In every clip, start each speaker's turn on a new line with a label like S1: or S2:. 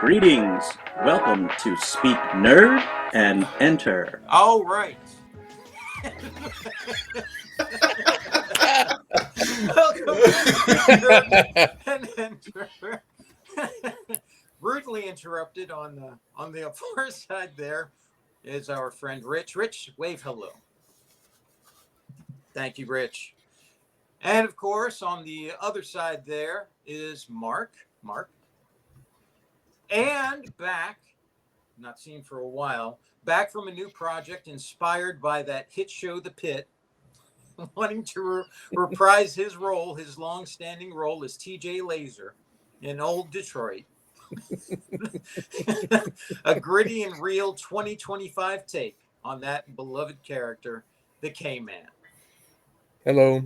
S1: Greetings. Welcome to Speak Nerd and Enter.
S2: All right. Welcome to and Enter. Rudely interrupted on the far side. There is our friend Rich. Rich, wave hello. Thank you, Rich. And of course, on the other side there is Mark. Mark. And back, not seen for a while, back from a new project inspired by that hit show, The Pit, wanting to reprise his role, his long-standing role as TJ Laser in Old Detroit. A gritty and real 2025 take on that beloved character, the K-Man.
S3: Hello.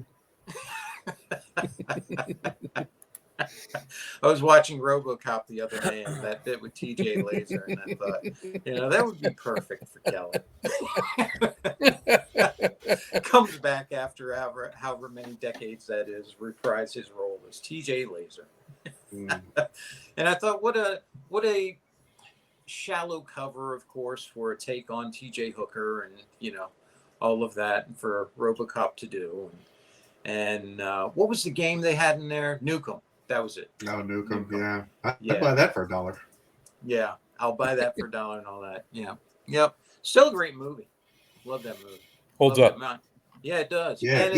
S2: I was watching RoboCop the other day, and that bit with TJ Laser, and I thought, that would be perfect for Kelly. Comes back after however many decades that is, reprise his role as TJ Laser. And I thought, what a shallow cover, of course, for a take on TJ Hooker and all of that for RoboCop to do. And what was the game they had in there? Nukem. That was it.
S4: Oh, Nukem. Yeah. I'd buy that for $1.
S2: Yeah, I'll buy that for $1 and all that. Yeah. Yep. Still a great movie. Love that movie.
S3: Holds up.
S2: Yeah, it does.
S4: Yeah,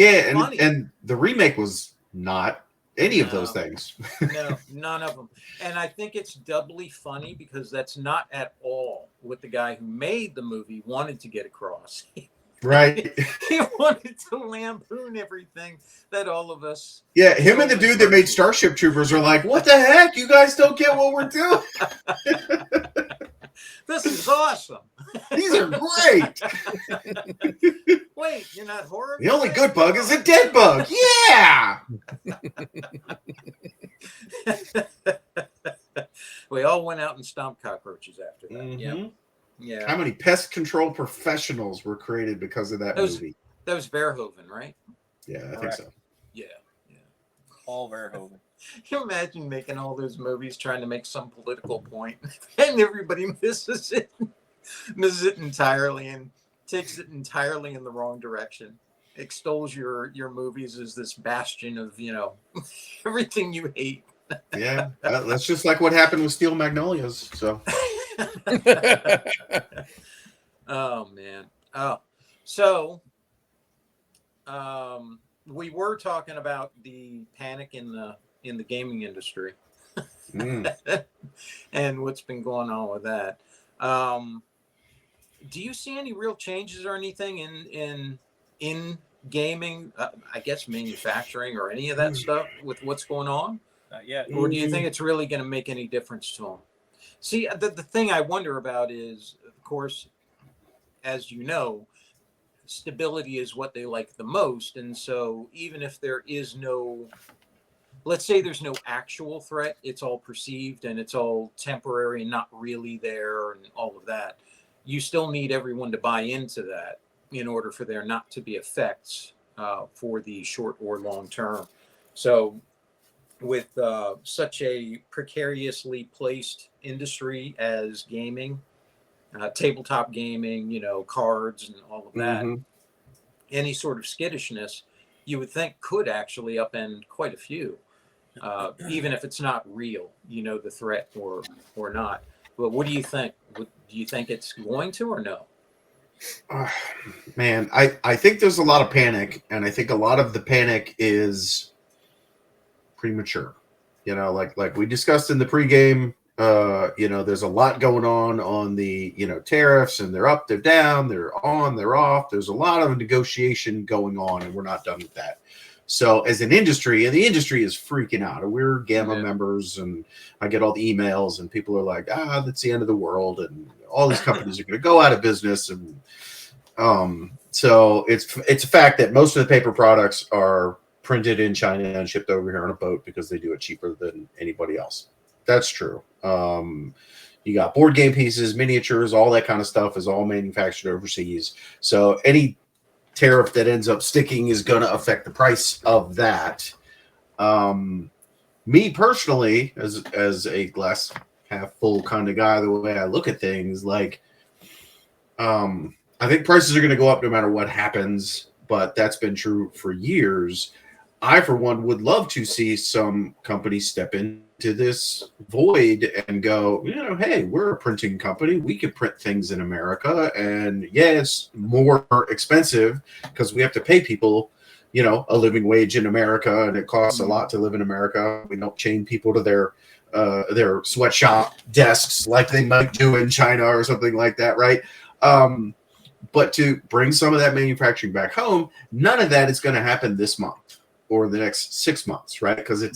S4: and the remake was not any of those things.
S2: No, none of them. And I think it's doubly funny because that's not at all what the guy who made the movie wanted to get across.
S4: Right.
S2: He wanted to lampoon everything that all of us.
S4: Yeah, him and the dude that made Starship Troopers are like, what the heck? You guys don't get what we're doing.
S2: This is awesome.
S4: These are great.
S2: Wait, you're not horror?
S4: The only good bug is a dead bug. Yeah.
S2: We all went out and stomped cockroaches after that.
S4: Mm-hmm.
S2: Yeah.
S4: How many pest control professionals were created because of that movie?
S2: That was Verhoeven, right?
S4: Yeah, I think so.
S2: Yeah.
S3: All Verhoeven.
S2: Can you imagine making all those movies trying to make some political point and everybody misses it entirely and takes it entirely in the wrong direction, extols your movies as this bastion of, everything you hate.
S4: Yeah, that's just like what happened with Steel Magnolias. So.
S2: Oh man. Oh, so we were talking about the panic in the gaming industry and what's been going on with that. Do you see any real changes or anything in gaming? I guess manufacturing or any of that stuff with what's going on?
S3: Not yet.
S2: Or do you think it's really going to make any difference to them? See, the thing I wonder about is, of course, as you know, stability is what they like the most. And so even if there is let's say there's no actual threat, it's all perceived and it's all temporary and not really there and all of that. You still need everyone to buy into that in order for there not to be effects for the short or long term. So with such a precariously placed industry as gaming, tabletop gaming, cards and all of that, any sort of skittishness, you would think could actually upend quite a few, even if it's not real, the threat or not. But what do you think? Do you think it's going to or no?
S4: Man, I think there's a lot of panic, and I think a lot of the panic is premature. Like we discussed in the pregame, there's a lot going on the, tariffs, and they're up, they're down, they're on, they're off. There's a lot of negotiation going on, and we're not done with that. So as an industry, and the industry is freaking out. We're Gamma members, and I get all the emails, and people are like, that's the end of the world, and all these companies are going to go out of business. And so it's a fact that most of the paper products are printed in China and shipped over here on a boat because they do it cheaper than anybody else. That's true. You got board game pieces, miniatures, all that kind of stuff is all manufactured overseas. So any tariff that ends up sticking is going to affect the price of that. Me personally, as a glass half full kind of guy. The way I look at things, like, I think prices are going to go up no matter what happens, but that's been true for years. I, for one, would love to see some companies step into this void and go, hey, we're a printing company. We can print things in America. And yeah, it's more expensive because we have to pay people, a living wage in America, and it costs a lot to live in America. We don't chain people to their sweatshop desks like they might do in China or something like that, right? But to bring some of that manufacturing back home, none of that is going to happen this month or the next 6 months, right? Because if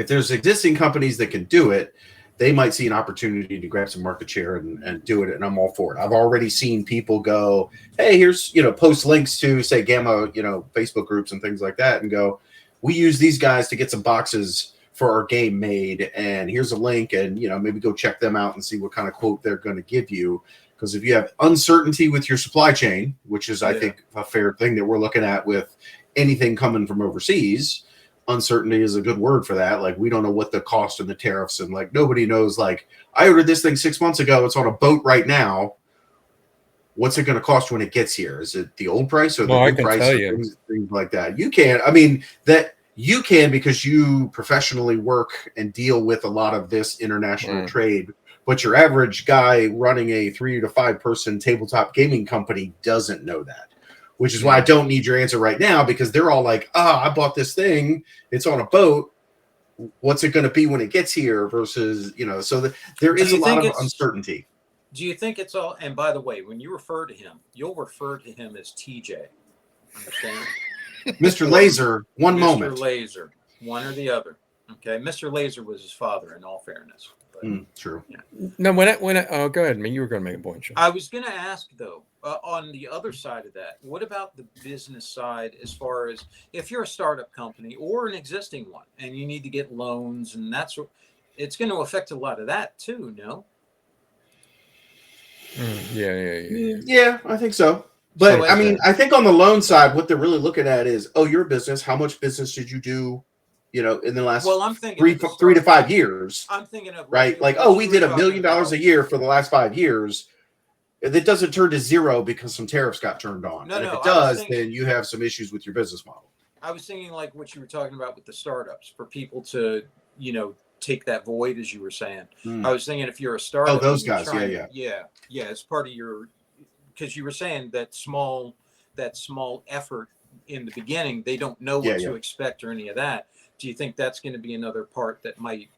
S4: there's existing companies that can do it, they might see an opportunity to grab some market share and do it, and I'm all for it. I've already seen people go, hey, here's, post links to, say, Gamma, Facebook groups and things like that, and go, we use these guys to get some boxes for our game made, and here's a link, and, maybe go check them out and see what kind of quote they're going to give you. Because if you have uncertainty with your supply chain, which is, I think, a fair thing that we're looking at with anything coming from overseas, uncertainty is a good word for that. Like, we don't know what the cost and the tariffs, and like nobody knows. Like, I ordered this thing 6 months ago. It's on a boat right now. What's it going to cost when it gets here? Is it the old price or the new price? Things like that. You can. I mean, that you can because you professionally work and deal with a lot of this international trade. But your average guy running a 3 to 5 person tabletop gaming company doesn't know that. Which is why I don't need your answer right now, because they're all like, I bought this thing. It's on a boat. What's it going to be when it gets here versus, so there is a lot of uncertainty.
S2: Do you think it's all, and by the way, when you refer to him, you'll refer to him as TJ. Understand?
S4: Mr. Laser, one
S2: Mr.
S4: moment.
S2: Mr. Laser, one or the other. Okay. Mr. Laser was his father, in all fairness. But,
S4: true.
S2: Yeah.
S3: No, go ahead, man. You were going to make a point, Sean.
S2: I was going to ask, though, on the other side of that, what about the business side, as far as if you're a startup company or an existing one and you need to get loans, and that's what it's going to affect a lot of that too, no?
S4: Yeah, I think so. But I mean, I think on the loan side, what they're really looking at is, you're a business. How much business did you do? In the last
S2: I'm thinking
S4: 3 to 5 years.
S2: I'm thinking of
S4: right, like, we did $1 million a year for the last 5 years. It doesn't turn to zero because some tariffs got turned on. If it does, then you have some issues with your business model.
S2: I was thinking like what you were talking about with the startups, for people to, take that void, as you were saying. I was thinking if you're a startup.
S4: Those guys,
S2: yeah. It's part of your, because you were saying that small effort in the beginning, they don't know what to expect or any of that. Do you think that's going to be another part that might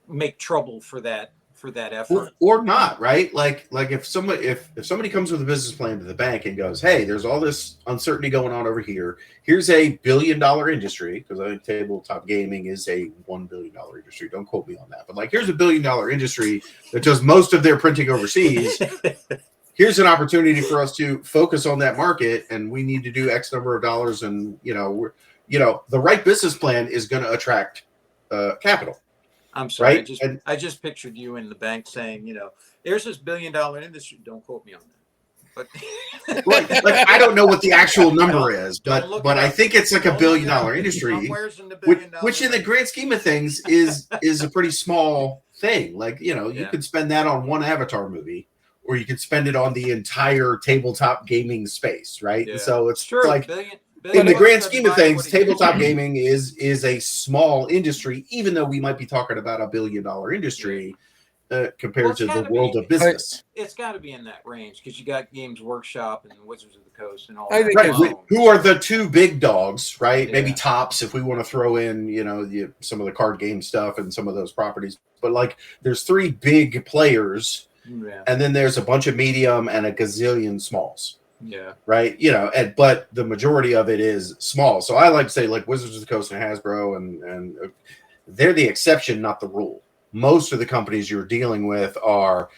S2: make trouble for that effort,
S4: or not? Right? Like if somebody comes with a business plan to the bank and goes, "Hey, there's all this uncertainty going on over here. Here's a $1 billion industry," because I think tabletop gaming is a $1 billion industry. Don't quote me on that, but like, here's $1 billion industry that does most of their printing overseas. Here's an opportunity for us to focus on that market, and we need to do X number of dollars, and the right business plan is going to attract capital.
S2: I'm sorry.
S4: Right?
S2: I just pictured you in the bank saying, there's this $1 billion industry. Don't quote me on that. But
S4: like, I don't know what the actual number is, but I think it's like $1 billion industry, which in the grand scheme of things is a pretty small thing. Like, you could spend that on one Avatar movie, or you could spend it on the entire tabletop gaming space, right? And so it's
S2: true.
S4: like, in the grand scheme of things, tabletop gaming is a small industry, even though we might be talking about $1 billion industry compared to the world of business.
S2: It's got to be in that range, because you got Games Workshop and Wizards of the Coast and all
S3: that.
S4: Right, who are the two big dogs, right? Maybe Tops, if we want to throw in, some of the card game stuff and some of those properties. But like, there's 3 big players, and then there's a bunch of medium and a gazillion smalls.
S2: Yeah.
S4: Right. But the majority of it is small. So I like to say, like, Wizards of the Coast and Hasbro, and they're the exception, not the rule. Most of the companies you're dealing with are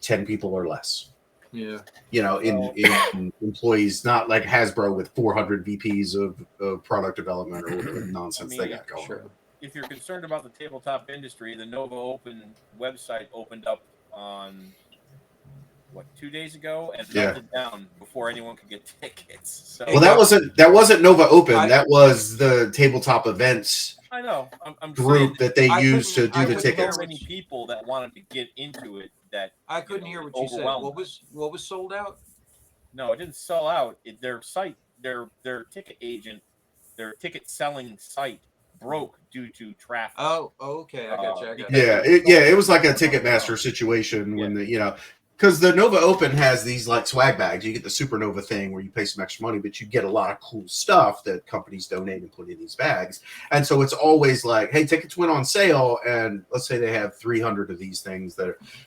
S4: 10 people or less.
S2: Yeah.
S4: In employees, not like Hasbro with 400 VPs of product development or whatever nonsense they got going.
S3: Sure. If you're concerned about the tabletop industry, the Nova Open website opened up on 2 days ago, and melted down before anyone could get tickets. So,
S4: that wasn't Nova Open. That was the tabletop events
S3: I know. I'm
S4: group
S3: saying
S4: that they
S2: I
S4: use to
S2: couldn't-
S4: do
S2: I
S4: the
S2: couldn't hear
S4: tickets.
S3: so many people that wanted to get into it that
S2: I couldn't hear what you said.
S3: overwhelmed.
S2: What was sold out?
S3: No, it didn't sell out. Their site, their ticket agent, their ticket selling site broke due to traffic.
S2: Oh, okay. I got you. I got
S3: because
S2: you.
S4: Yeah,
S3: there
S4: it
S3: was
S4: was like a
S3: so much going
S4: Ticketmaster
S3: on.
S4: situation when because the Nova Open has these like swag bags. You get the Supernova thing where you pay some extra money, but you get a lot of cool stuff that companies donate and put in these bags. And so it's always like, hey, tickets went on sale, and let's say they have 300 of these things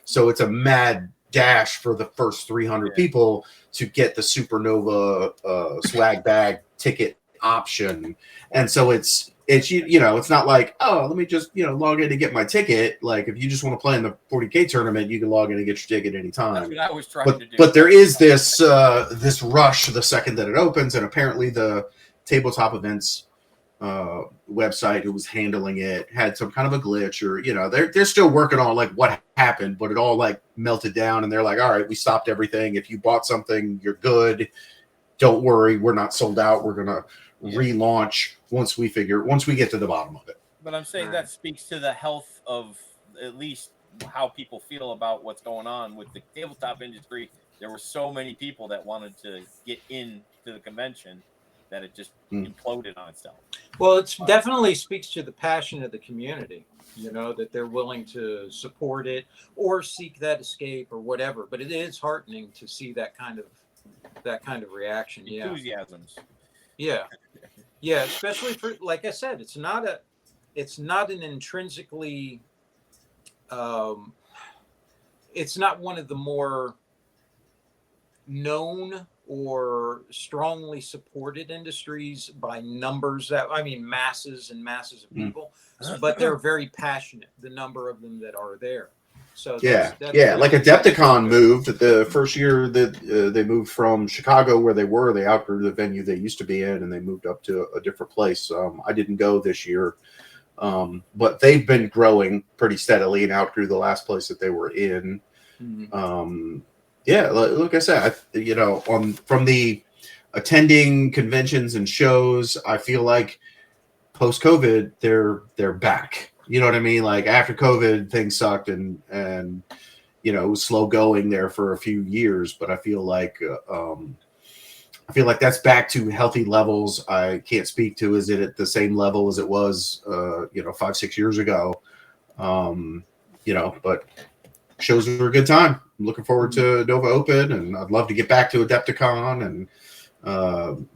S4: so it's a mad dash for the first 300 people to get the Supernova swag bag ticket option. And so it's it's not like, oh, let me just log in to get my ticket. Like if you just want to play in the 40K tournament, you can log in and get your ticket anytime.
S3: That's what I was trying to do.
S4: But there is this this rush the second that it opens, and apparently the tabletop events website who was handling it had some kind of a glitch, or they're still working on like what happened, but it all like melted down, and they're like, all right, we stopped everything. If you bought something, you're good. Don't worry, we're not sold out. We're gonna relaunch once we get to the bottom of it.
S3: But I'm saying that speaks to the health of at least how people feel about what's going on with the tabletop industry. There were so many people that wanted to get into the convention that it just imploded on itself.
S2: Well, it definitely speaks to the passion of the community, that they're willing to support it or seek that escape or whatever. But it is heartening to see that kind of reaction.
S3: Enthusiasms.
S2: Yeah, especially for, like I said, it's not an intrinsically, it's not one of the more known or strongly supported industries by numbers masses and masses of people, but they're very passionate, the number of them that are there. So that's
S4: like Adepticon moved the first year that they moved from Chicago where they outgrew the venue they used to be in, and they moved up to a different place. I didn't go this year, but they've been growing pretty steadily and outgrew the last place that they were in. Like I said, from the attending conventions and shows, I feel like post-COVID they're back. You know what I mean? Like after COVID, things sucked and it was slow going there for a few years. But I feel like that's back to healthy levels. I can't speak to is it at the same level as it was 5-6 years ago. But shows are a good time. I'm looking forward to Nova Open, and I'd love to get back to Adepticon and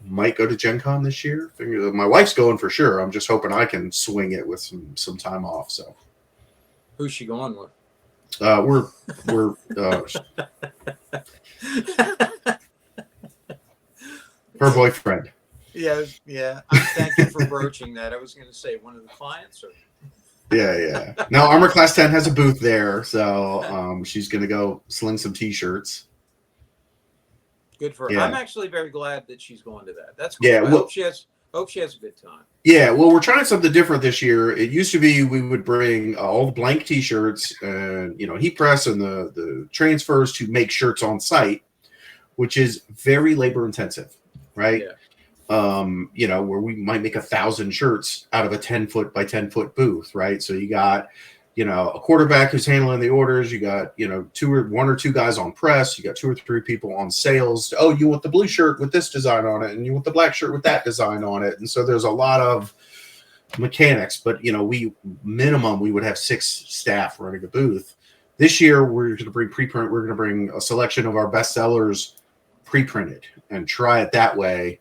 S4: might go to Gen Con this year. My wife's going for sure. I'm just hoping I can swing it with some time off. So,
S2: who's she going with?
S4: We're her boyfriend.
S2: Yeah. Thank you for broaching that. I was going to say one of the clients, or
S4: Yeah. Now Armor Class 10 has a booth there, so she's going to go sling some T-shirts.
S2: Good for her.
S4: Yeah.
S2: I'm actually very glad that she's going to that. That's cool.
S4: Yeah,
S2: I hope she has a good time.
S4: Yeah, well, we're trying something different this year. It used to be we would bring all the blank T-shirts and heat press and the transfers to make shirts on site, which is very labor intensive, right?
S2: Yeah.
S4: Where we might make 1,000 shirts out of a 10-foot by 10-foot booth, right? So you got a quarterback who's handling the orders. You got, one or two guys on press. You got 2 or 3 people on sales. Oh, you want the blue shirt with this design on it, and you want the black shirt with that design on it. And so there's a lot of mechanics, but we would have 6 staff running a booth. This year, we're going to bring preprint. We're going to bring a selection of our best sellers pre-printed and try it that way.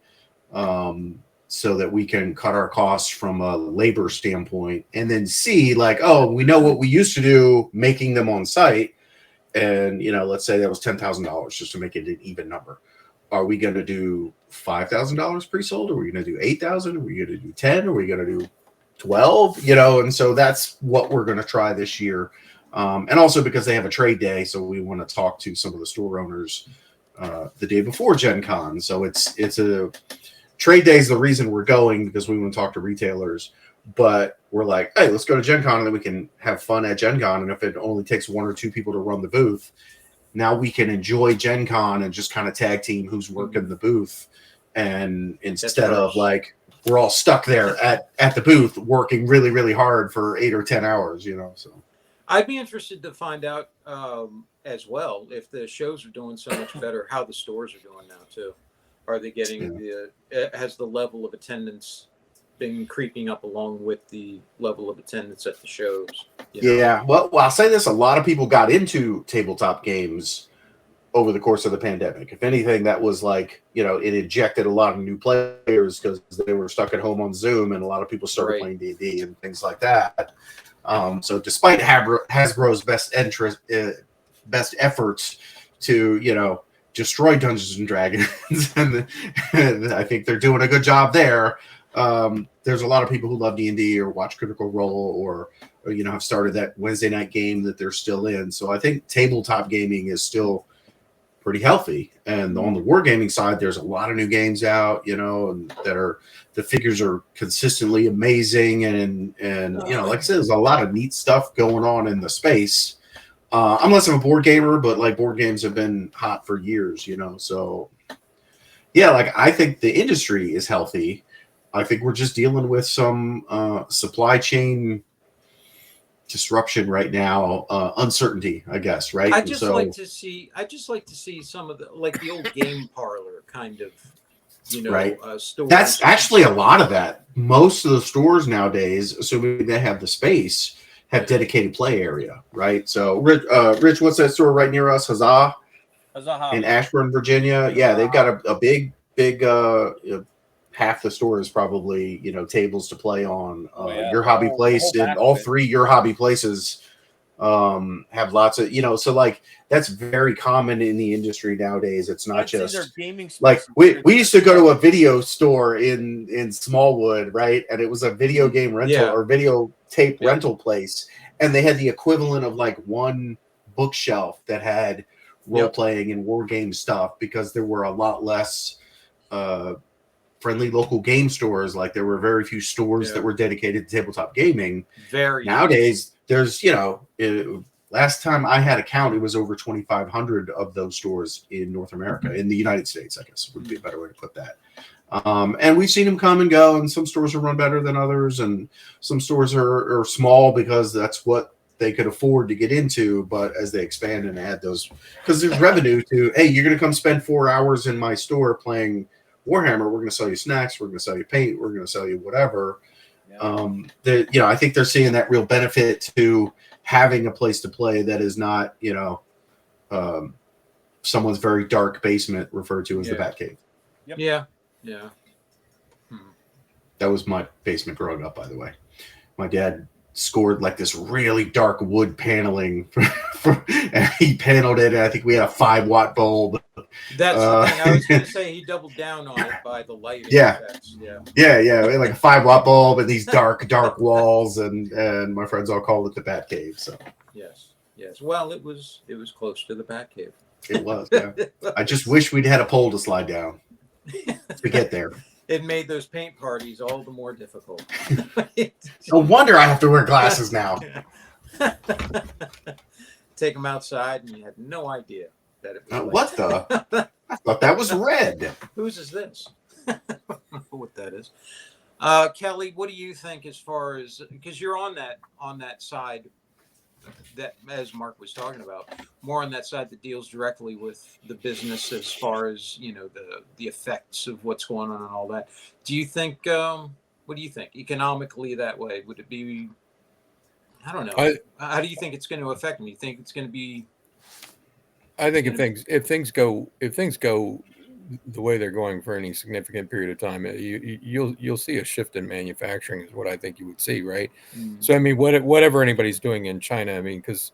S4: So that we can cut our costs from a labor standpoint and then see we know what we used to do making them on site. And, let's say that was $10,000 just to make it an even number. Are we going to do $5,000 pre-sold? Are we going to do 8,000? Are we going to do 10? Are we going to do 12? And so that's what we're going to try this year. And also because they have a trade day. So we want to talk to some of the store owners, the day before Gen Con. So it's a trade day is the reason we're going, because we want to talk to retailers, but we're like, hey, let's go to Gen Con and then we can have fun at Gen Con. And if it only takes 1 or 2 people to run the booth, now we can enjoy Gen Con and just kind of tag team who's working the booth. And instead of we're all stuck there at the booth working really, really hard for 8 or 10 hours, so.
S2: I'd be interested to find out as well if the shows are doing so much better, how the stores are doing now too. Are they getting has the level of attendance been creeping up along with the level of attendance at the shows?
S4: Yeah, well, I'll say this: a lot of people got into tabletop games over the course of the pandemic. If anything, that was like, it injected a lot of new players because they were stuck at home on Zoom, and a lot of people started playing D&D and things like that. So despite Hasbro's best efforts to, destroy Dungeons and Dragons, and I think they're doing a good job there. There's a lot of people who love D&D or watch Critical Role or have started that Wednesday night game that they're still in. So I think tabletop gaming is still pretty healthy. And on the wargaming side, there's a lot of new games out, and the figures are consistently amazing. And like I said, there's a lot of neat stuff going on in the space. I'm less of a board gamer, but like board games have been hot for years, so yeah, like I think the industry is healthy. I think we're just dealing with some supply chain disruption right now, uncertainty, I guess, right?
S2: I just like to see some of the old game parlor kind of,
S4: right.
S2: Stores.
S4: That's actually a lot of that. Most of the stores nowadays, assuming they have the space, have dedicated play area, right? So, Rich, what's that store right near us? Huzzah in Ashburn, Virginia. Yeah, they've got a big half the store is probably tables to play on. Your Hobby Place and all three Your Hobby Places have lots of so like that's very common in the industry nowadays. It's not just
S3: gaming
S4: like we used to go to a video store in Smallwood, right? And it was a video game rental or video tape rental place, and they had the equivalent of like one bookshelf that had role playing and war game stuff because there were a lot less friendly local game stores. Like there were very few stores that were dedicated to tabletop gaming. Nowadays, there's last time I had a count, it was over 2,500 of those stores in North America, in the United States, I guess would be a better way to put that. And we've seen them come and go, and some stores are run better than others, and some stores are small because that's what they could afford to get into. But as they expand and add those, because there's revenue to, hey, you're going to come spend 4 hours in my store playing Warhammer, we're going to sell you snacks, we're going to sell you paint, we're going to sell you whatever. I think they're seeing that real benefit to having a place to play that is not, someone's very dark basement referred to as the Batcave.
S2: Yeah.
S4: That was my basement growing up, by the way. My dad scored like this really dark wood paneling and he paneled it, and I think we had a 5-watt bulb.
S2: That's the thing. I was going to say he doubled down on it by the lighting effects.
S4: Yeah. We had like a 5-watt bulb and these dark walls, and my friends all called it the Batcave. So
S2: yes. Well, it was close to the Batcave.
S4: It was. Yeah. I just wish we'd had a pole to slide down to get there.
S2: It made those paint parties all the more difficult.
S4: No wonder I have to wear glasses now.
S2: Take them outside, and you had no idea that it was.
S4: What the? I thought that was red.
S2: Whose is this? I don't know what that is. Kelly, what do you think as far as, because you're on that side that, as Mark was talking about, more on that side that deals directly with the business as far as the effects of what's going on and all that. Do you think? What do you think economically that way? Would it be? I don't know. How do you think it's going to affect me? You think it's going to be?
S5: I think if things go the way they're going for any significant period of time, you'll see a shift in manufacturing is what I think you would see, right? So I mean, whatever anybody's doing in China, I mean, because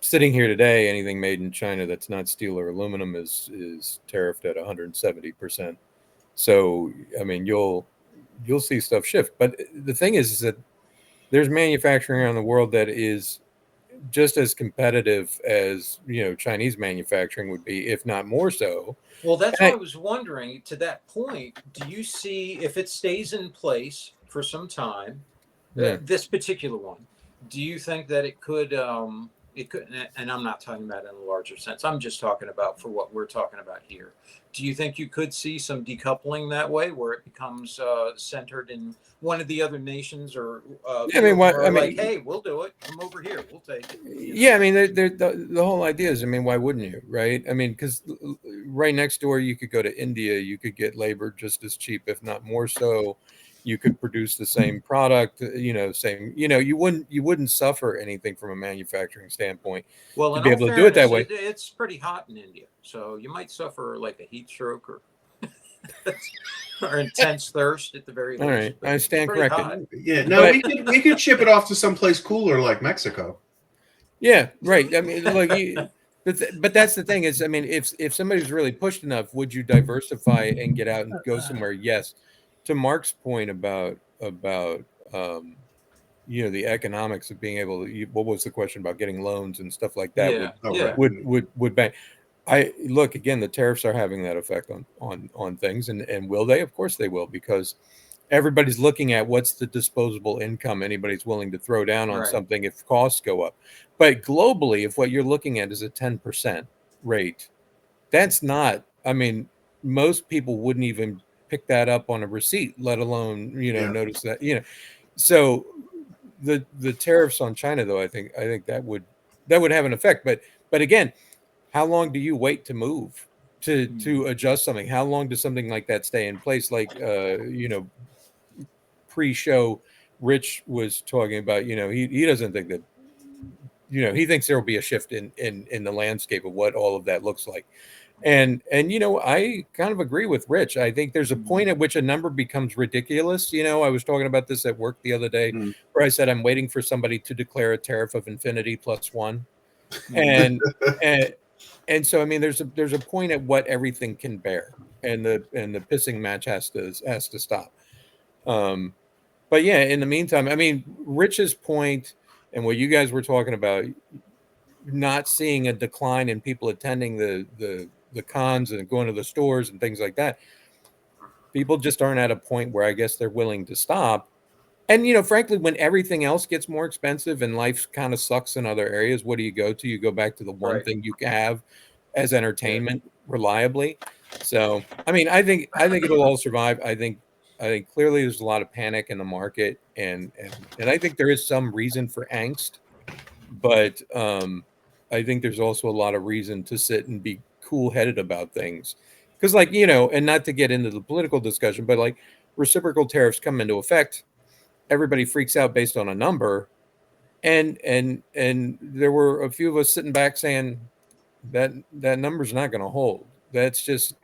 S5: sitting here today, anything made in China that's not steel or aluminum is tariffed at 170%. So I mean, you'll see stuff shift. But the thing is that there's manufacturing around the world that is just as competitive as Chinese manufacturing would be, if not more so.
S2: Well, that's what I was wondering. To that point, do you see, if it stays in place for some time, this particular one, do you think that it could it could, and I'm not talking about in a larger sense. I'm just talking about for what we're talking about here. Do you think you could see some decoupling that way, where it becomes centered in one of the other nations, or
S5: I mean, what I
S2: like,
S5: mean,
S2: hey, we'll do it. Come over here, we'll take it.
S5: yeah, I mean, the whole idea is, I mean, why wouldn't you, right? I mean, because right next door, you could go to India, you could get labor just as cheap, if not more so. You could produce the same product, same, you wouldn't suffer anything from a manufacturing standpoint
S2: Well,
S5: to
S2: in
S5: be
S2: all
S5: able to do it that
S2: fairness,
S5: way.
S2: it's pretty hot in India, so you might suffer like a heat stroke or or intense thirst at the very
S5: All
S2: least.
S5: right,
S2: But
S5: I
S2: it's
S5: stand
S2: pretty
S5: corrected.
S2: hot.
S4: Yeah, no,
S5: But
S4: we could ship it off to someplace cooler like Mexico.
S5: yeah, right. I mean, look, but that's the thing is, I mean, if somebody's really pushed enough, would you diversify and get out and go somewhere? Yes. To Mark's point about the economics of being able to. What was the question about getting loans and stuff like that?
S2: Yeah,
S5: Would
S4: Oh,
S2: yeah,
S4: right.
S5: would bank? I look again. The tariffs are having that effect on things, and will they? Of course they will, because everybody's looking at what's the disposable income anybody's willing to throw down on
S2: right.
S5: something if costs go up. But globally, if what you're looking at is a 10% rate, that's not, I mean, most people wouldn't even pick that up on a receipt, let alone,
S4: Yeah.
S5: notice that, So the tariffs on China, though, I think that would have an effect. But again, how long do you wait to move to adjust something? How long does something like that stay in place? Like pre-show, Rich was talking about, he doesn't think that, he thinks there will be a shift in the landscape of what all of that looks like. And I kind of agree with Rich. I think there's a point at which a number becomes ridiculous. I was talking about this at work the other day,
S4: Mm.
S5: where I said I'm waiting for somebody to declare a tariff of infinity plus one. And and and so, I mean, there's a point at what everything can bear, and the pissing match has to stop. But yeah, in the meantime, I mean, Rich's point and what you guys were talking about, not seeing a decline in people attending the cons and going to the stores and things like that. People just aren't at a point where I guess they're willing to stop. And frankly, when everything else gets more expensive and life kind of sucks in other areas, what do you go to? You go back to the one
S2: Right.
S5: thing you have as entertainment reliably. So, I mean, I think it'll all survive. I think clearly there's a lot of panic in the market, and I think there is some reason for angst, but I think there's also a lot of reason to sit and be cool-headed about things. Because, like, and not to get into the political discussion, but like reciprocal tariffs come into effect, everybody freaks out based on a number, and there were a few of us sitting back saying that number's not going to hold. That's just,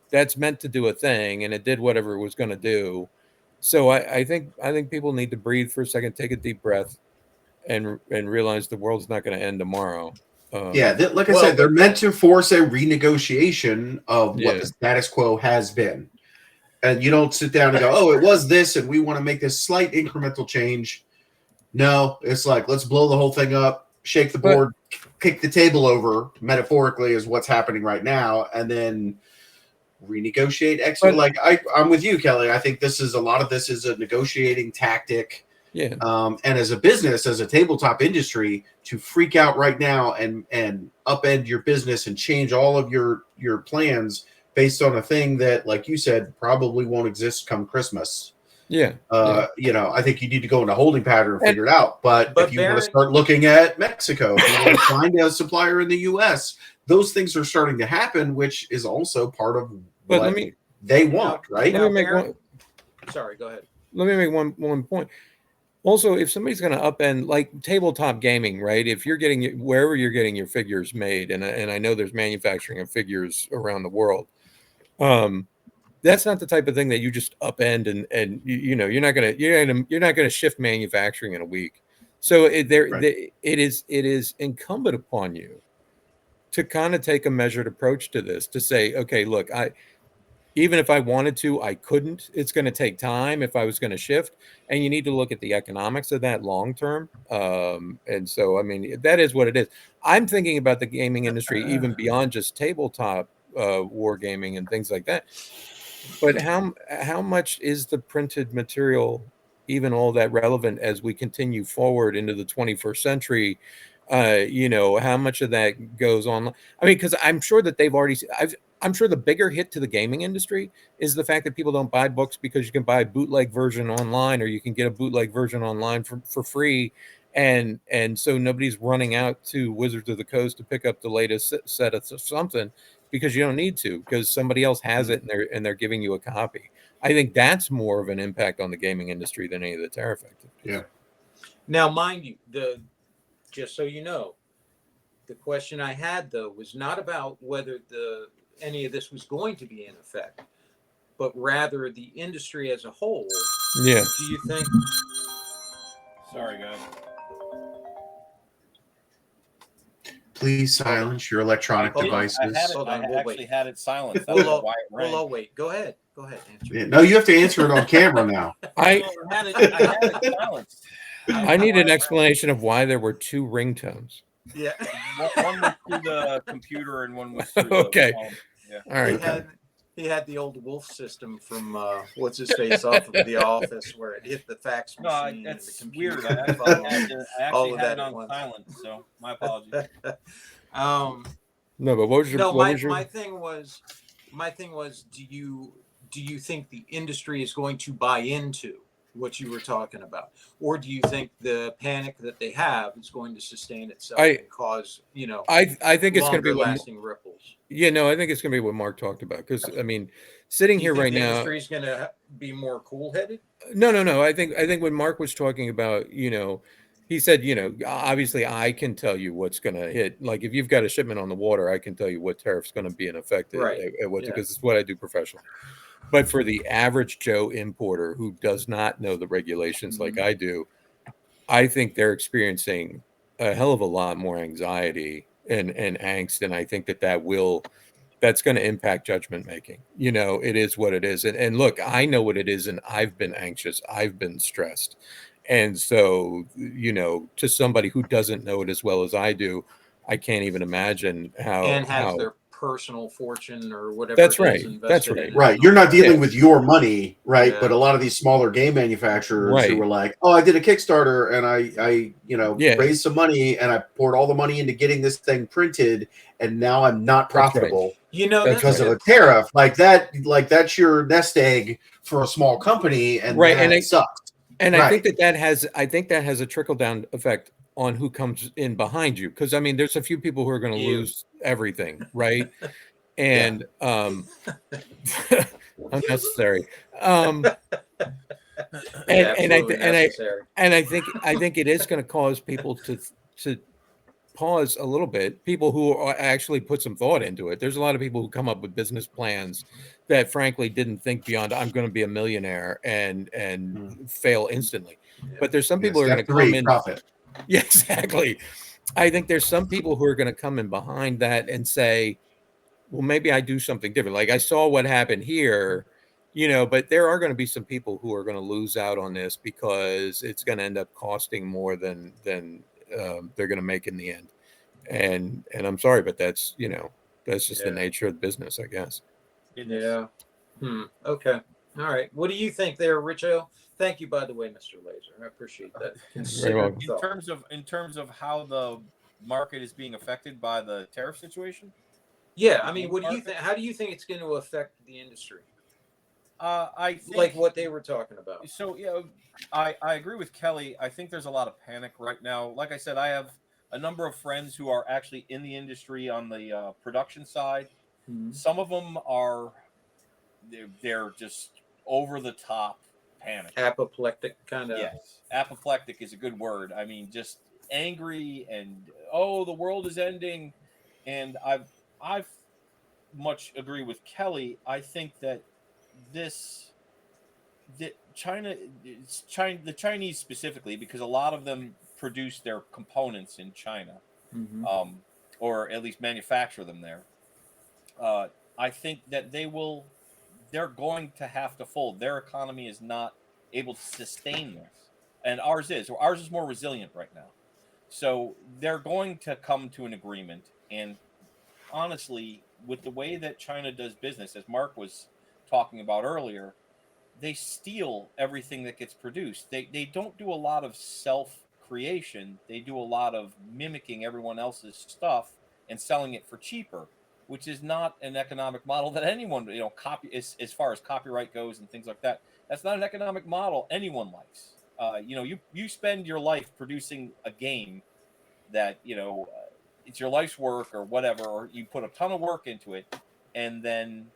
S5: that's meant to do a thing, and it did whatever it was going to do. So I think people need to breathe for a second, take a deep breath, and realize the world's not going to end tomorrow.
S4: Yeah, like I
S2: Well,
S4: said, they're meant to force a renegotiation of what
S5: Yeah.
S4: the status quo has been. And you don't sit down and go, oh, it was this, and we want to make this slight incremental change. No, it's like, let's blow the whole thing up, shake the
S5: But-
S4: board, kick the table over, metaphorically, is what's happening right now, and then renegotiate extra.
S5: But-
S4: Like, I'm with you, Kelly. I think a lot of this is a negotiating tactic.
S5: Yeah.
S4: And as a business, as a tabletop industry, to freak out right now and upend your business and change all of your plans based on a thing that, like you said, probably won't exist come Christmas.
S5: Yeah.
S4: I think you need to go into holding pattern and figure it out. But if you want to
S2: Baron,
S4: start looking at Mexico, if you want to find a supplier in the U.S., those things are starting to happen, which is also part of
S5: But
S4: what
S5: let me
S4: they want, right?
S5: let me make
S2: Baron-
S5: one.
S2: Sorry, go ahead.
S5: Let me make one point. Also, if somebody's going to upend like tabletop gaming, right? If you're getting wherever you're getting your figures made, and I know there's manufacturing of figures around the world, that's not the type of thing that you just upend and you're not gonna shift manufacturing in a week. So it is incumbent upon you to kind of take a measured approach to this, to say, okay, look, even if I wanted to, I couldn't. It's going to take time if I was going to shift, and you need to look at the economics of that long term. And so, I mean, that is what it is. I'm thinking about the gaming industry even beyond just tabletop wargaming and things like that. But how much is the printed material even all that relevant as we continue forward into the 21st century, How much of that goes on? I mean, because I'm sure that they've already. I'm sure the bigger hit to the gaming industry is the fact that people don't buy books because you can buy a bootleg version online, or you can get a bootleg version online for free, and so nobody's running out to Wizards of the Coast to pick up the latest set of something because you don't need to, because somebody else has it and they're giving you a copy. I think that's more of an impact on the gaming industry than any of the tariff activities.
S4: Yeah.
S2: Now, mind you, just so you know, the question I had though was not about whether any of this was going to be in effect, but rather the industry as a whole.
S5: Yeah.
S2: Do you think?
S3: Sorry, guys.
S4: Please silence your electronic
S2: Hold on.
S4: devices.
S3: I actually had it silenced. I
S2: We'll,
S3: don't know why it rang.
S2: I'll wait. Go ahead. Answer.
S4: Yeah, no, you have to answer it on camera now.
S3: I had it silenced.
S5: I need an explanation of why there were two ringtones.
S2: Yeah.
S3: One was through the computer and one was through
S5: Okay.
S3: the phone. Yeah.
S5: All right.
S2: He had the old Wolf system from what's his face off of The Office, where it hit the fax machine.
S3: No, that's
S2: and the computer
S3: weird. I
S2: and the phone.
S3: actually had it on silent, so my apologies.
S5: No, but what was your?
S2: My thing was, do you think the industry is going to buy into what you were talking about, or do you think the panic that they have is going to sustain itself and cause
S5: I think it's going to be
S2: lasting ripples?
S5: Yeah, no, I think it's going to be what Mark talked about, because I mean, sitting here right now,
S2: the industry is going to be more cool-headed.
S5: No. I think when Mark was talking about, he said, obviously I can tell you what's going to hit. Like if you've got a shipment on the water, I can tell you what tariff's going to be in effect at what, because it's what I do professionally. But for the average Joe importer who does not know the regulations like I do, I think they're experiencing a hell of a lot more anxiety and angst, and I think that's going to impact judgment making. It is what it is, and look, I know what it is, and I've been anxious, I've been stressed, and so to somebody who doesn't know it as well as I do, I can't even imagine how
S2: their personal fortune or whatever.
S5: That's right.
S4: Right. You're not dealing with your money, right? Yeah. But a lot of these smaller game manufacturers who were like, "Oh, I did a Kickstarter and I raised some money and I poured all the money into getting this thing printed, and now I'm not profitable because of a tariff." Like that's your nest egg for a small company, and that sucks.
S5: And I think that has a trickle down effect on who comes in behind you, because I mean there's a few people who are going to lose everything, right? And unnecessary. I think it is going to cause people to pause a little bit. People who actually put some thought into it. There's a lot of people who come up with business plans that frankly didn't think beyond I'm going to be a millionaire and fail instantly. But there's some people who are going to come in.
S4: Profit.
S5: Yeah, exactly. I think there's some people who are going to come in behind that and say, well, maybe I do something different. Like I saw what happened here, but there are going to be some people who are going to lose out on this because it's going to end up costing more than they're going to make in the end. And I'm sorry, but that's just the nature of the business, I guess.
S2: Yeah. Okay. All right. What do you think there, Richo? Thank you, by the way, Mr. Laser. I appreciate that.
S3: In terms of how the market is being affected by the tariff situation.
S2: Yeah, I mean, what do you think? How do you think it's going to affect the industry?
S3: I think,
S2: like what they were talking about.
S3: So I agree with Kelly. I think there's a lot of panic right now. Like I said, I have a number of friends who are actually in the industry on the production side. Mm-hmm. Some of them they're just over the top panic.
S2: Apoplectic kind of.
S3: Yes, apoplectic is a good word. I mean, just angry and the world is ending. And I've much agree with Kelly. I think that the Chinese specifically, because a lot of them produce their components in China, or at least manufacture them there. I think that they're going to have to fold. Their economy is not able to sustain this, and ours is more resilient right now. So they're going to come to an agreement. And honestly, with the way that China does business, as Mark was talking about earlier, they steal everything that gets produced. They don't do a lot of self creation, they do a lot of mimicking everyone else's stuff and selling it for cheaper, which is not an economic model that anyone, copy as far as copyright goes and things like that. That's not an economic model anyone likes. You spend your life producing a game that, it's your life's work or whatever, or you put a ton of work into it, and then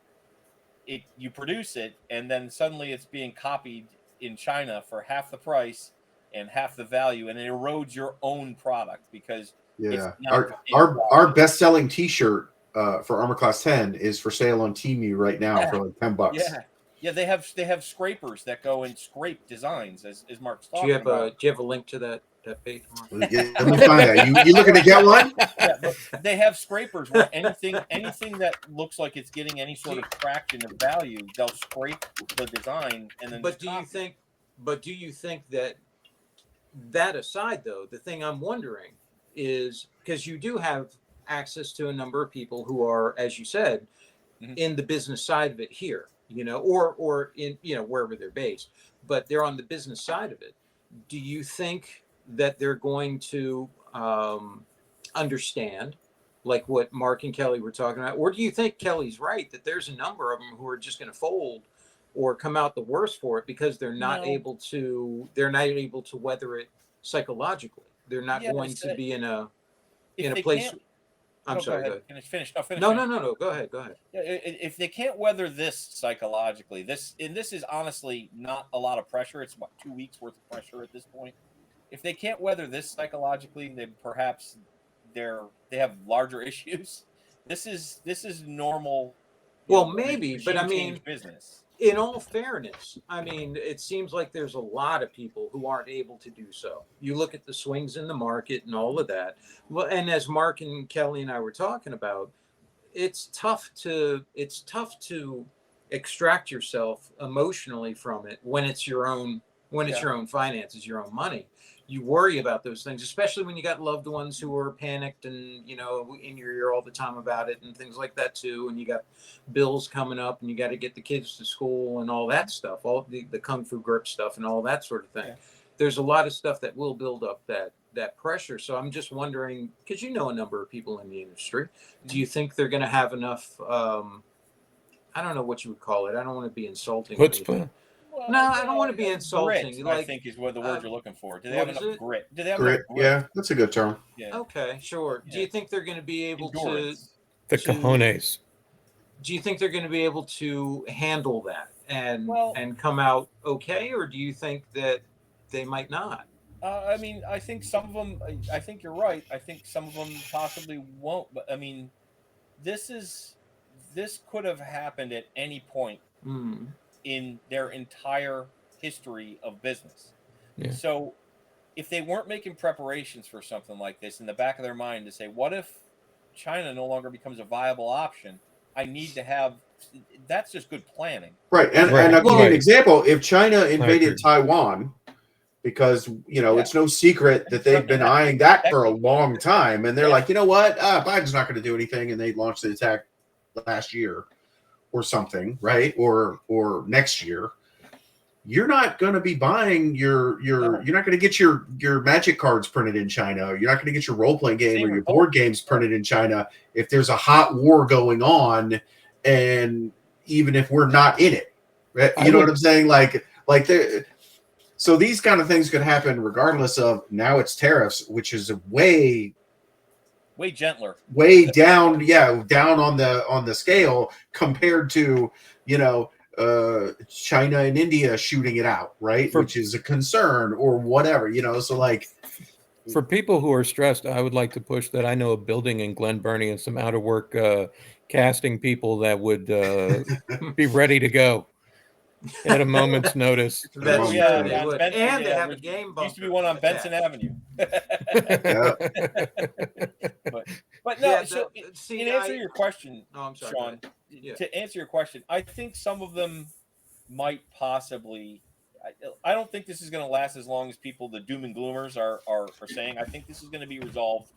S3: you produce it, and then suddenly it's being copied in China for half the price and half the value, and it erodes your own product because it's not
S4: our best selling T-shirt for Armor Class 10 is for sale on Temu right now for like $10.
S3: Yeah, they have scrapers that go and scrape designs, as Mark's
S2: Do
S3: talking
S2: you have
S3: about.
S2: do you have a link to that page, Mark?
S4: Let me find that. You looking to get one?
S3: Yeah, but they have scrapers where anything that looks like it's getting any sort of traction of value, they'll scrape the design and then.
S2: But do you think that aside, though, the thing I'm wondering is, because you do have access to a number of people who are, as you said, in the business side of it here, or in, wherever they're based, but they're on the business side of it. Do you think that they're going to understand, like what Mark and Kelly were talking about? Or do you think Kelly's right that there's a number of them who are just going to fold or come out the worst for it because they're not able to weather it psychologically? They're not going to be in a place. I'm sorry. Go ahead.
S3: Finish.
S2: No. Go ahead.
S3: Yeah, if they can't weather this psychologically, this is honestly not a lot of pressure. It's about 2 weeks worth of pressure at this point. If they can't weather this psychologically, then perhaps they have larger issues. This is normal.
S2: Well, maybe, but I mean,
S3: business.
S2: In all fairness, I mean, it seems like there's a lot of people who aren't able to do so. You look at the swings in the market and all of that. Well, and as Mark and Kelly and I were talking about, it's tough to extract yourself emotionally from it when it's your own finances, your own money. You worry about those things, especially when you got loved ones who are panicked and, in your ear all the time about it and things like that too. And you got bills coming up and you got to get the kids to school and all that stuff, all the Kung Fu grip stuff and all that sort of thing. Yeah. There's a lot of stuff that will build up that pressure. So I'm just wondering, because a number of people in the industry, do you think they're going to have enough, I don't know what you would call it. I don't want to be insulting.
S5: Chutzpah.
S2: Well, no, I don't want to be insulting.
S3: Grit, I think is what the word you're looking for. Do they have enough grit? Do they have
S4: grit?
S3: Enough grit?
S4: Yeah, that's a good term.
S2: Yeah. Okay, sure. Yeah. Do you think they're going to be able
S3: Endurance.
S5: Cojones.
S2: Do you think they're going to be able to handle that and come out okay, or do you think that they might not?
S3: I mean, I think some of them. I think you're right. I think some of them possibly won't. But I mean, this could have happened at any point. In their entire history of business. Yeah. So if they weren't making preparations for something like this in the back of their mind to say, what if China no longer becomes a viable option? I need to have, that's just good planning.
S4: Right. And I'll give you an example. If China invaded Taiwan, because, it's no secret that they've been eyeing that for a long time. And they're like, you know what? Biden's not going to do anything. And they launched the attack last year. Or something, right? Or next year, you're not going to be buying you're not going to get your magic cards printed in China. You're not going to get your role playing game or your board games printed in China if there's a hot war going on, and even if we're not in it, right? You know what I'm saying? So these kind of things could happen regardless of now it's tariffs, which is a way
S3: gentler,
S4: way down on the scale compared to China and India shooting it out, right? Which is a concern or whatever, so
S5: for people who are stressed, I would like to push that I know a building in Glen Burnie and some out of work casting people that would be ready to go at a moment's notice.
S2: And they have a game bunker.
S3: Used to be one on Benson Avenue. But no, in answer your question,
S2: I'm sorry,
S3: Sean, to answer your question, I think some of them might possibly. I don't think this is going to last as long as people, the doom and gloomers, are saying. I think this is going to be resolved.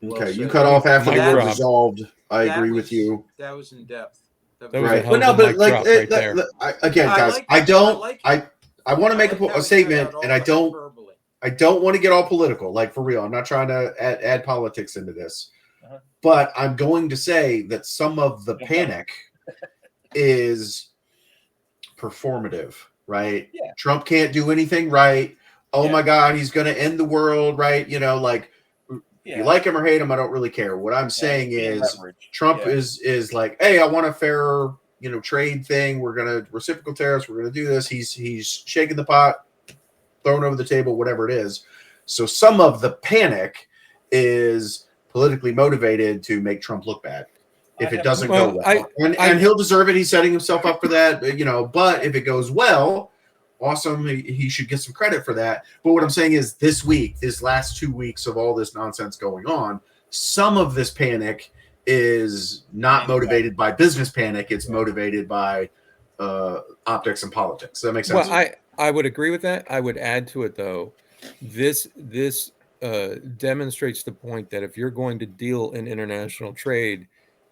S4: Okay, you cut off after that was resolved. I agree with you.
S2: That was in depth.
S5: Right, but no,
S4: but guys, I want to make
S2: like how
S4: a
S2: he cut
S4: statement,
S2: out all
S4: and I
S2: the
S4: don't
S2: hyperbole.
S4: want to get all political, like for real. I'm not trying to add politics into this,
S3: Uh-huh.
S4: but I'm going to say that some of the
S3: Don't
S4: panic is performative, right?
S3: Yeah.
S4: Trump can't do anything right. Oh
S3: Yeah.
S4: my God, he's going to end the world, right? You know, like if you like him or hate him, I don't really care. What I'm saying
S3: being
S4: is
S3: leveraged.
S4: Trump
S3: Yeah.
S4: is like, hey, I want a fair, trade thing. We're gonna reciprocal tariffs. We're gonna do this. He's shaking the pot, throwing over the table, whatever it is. So some of the panic is politically motivated to make Trump look bad if it doesn't go well. And he'll deserve it. He's setting himself up for that, but if it goes well, awesome. He should get some credit for that. But what I'm saying is this last 2 weeks of all this nonsense going on, some of this panic is not motivated by business panic. It's motivated by optics and politics. Does that make sense?
S5: Well, I would agree with that. I would add to it though, this demonstrates the point that if you're going to deal in international trade,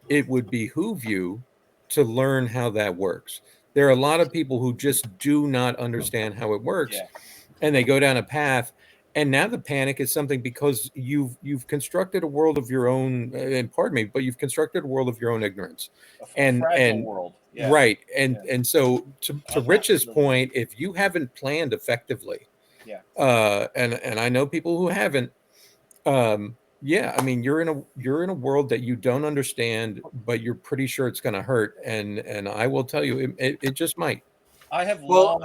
S5: it would behoove you to learn how that works. There are a lot of people who just do not understand how it works,
S3: Yeah.
S5: and they go down a path. And now the panic is something because you've constructed a world of your own, and pardon me, but you've constructed a world of your own ignorance,
S3: A fragile world. Yeah.
S5: right. And so to Rich's point, if you haven't planned effectively,
S3: yeah,
S5: and I know people who haven't, yeah, I mean you're in a world that you don't understand, but you're pretty sure it's going to hurt, and I will tell you, it just might.
S3: I have
S2: Well,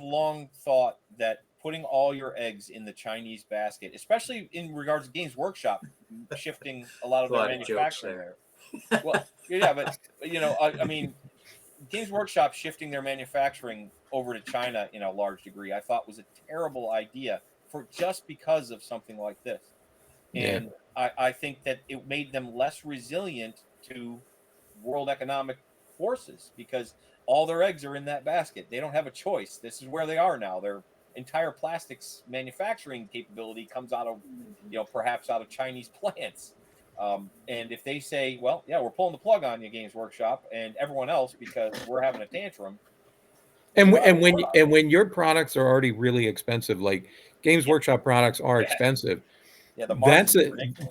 S3: long thought that putting all your eggs in the Chinese basket, especially in regards to Games Workshop, shifting a lot of their manufacturing there. Well, yeah, but I mean, Games Workshop shifting their manufacturing over to China in a large degree, I thought was a terrible idea just because of something like this. And I think that it made them less resilient to world economic forces because all their eggs are in that basket. They don't have a choice. This is where they are now. Their entire plastics manufacturing capability comes out of, perhaps out of Chinese plants. And if they say, well, yeah, we're pulling the plug on you, Games Workshop, and everyone else because we're having a tantrum.
S5: And when your products are already really expensive, like Games Workshop products are expensive.
S3: Yeah, the